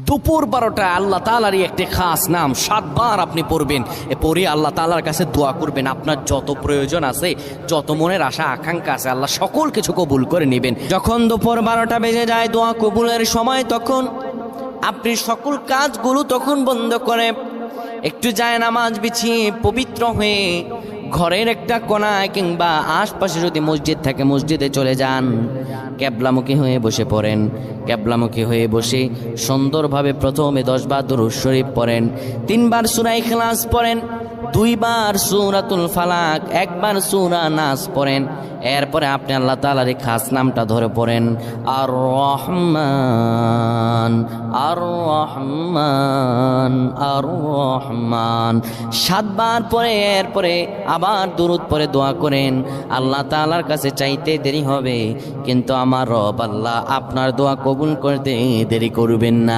দুপুর 12টায় আল্লাহ তাআলারই একটি খাস নাম 7 বার আপনি পড়বেন। পড়ে আল্লাহ তাআলার কাছে দোয়া করবেন। আপনার যত প্রয়োজন আছে, যত মনের আশা আকাঙ্ক্ষা আছে, আল্লাহ সকল কিছু কবুল করে নেবেন। যখন দুপুর 12টা বেজে যায়, দোয়া কবুলের সময়, তখন আপনি সকল কাজগুলো তখন বন্ধ করে একটু যায় নামাজ বিছিয়ে পবিত্র হয়ে ঘরের একটা কোনায় কিংবা আশপাশে যদি মসজিদ থাকে মসজিদে চলে যান। ক্যাবলামুখী হয়ে বসে পড়েন। ক্যাবলামুখী হয়ে বসে সুন্দরভাবে প্রথমে 10 বার দুরূদ শরীফ পড়েন, 3 বার সূরা ইখলাস পড়েন, 2 বার সূরাতুল ফালাক, 1 বার সূরা নাস পড়েন। এরপরে আপনি আল্লাহ তাআলার এই খাস নামটা ধরে পড়েন, আর রহমান আর রহমান আর রহমান 7 বার পরে এরপরে আবার দুরূদ পড়ে দোয়া করেন। আল্লাহ তাআলার কাছে চাইতে দেরি হবে, কিন্তু আমার রব আল্লাহ আপনার দোয়া কবুল করতে দেরি করবেন না।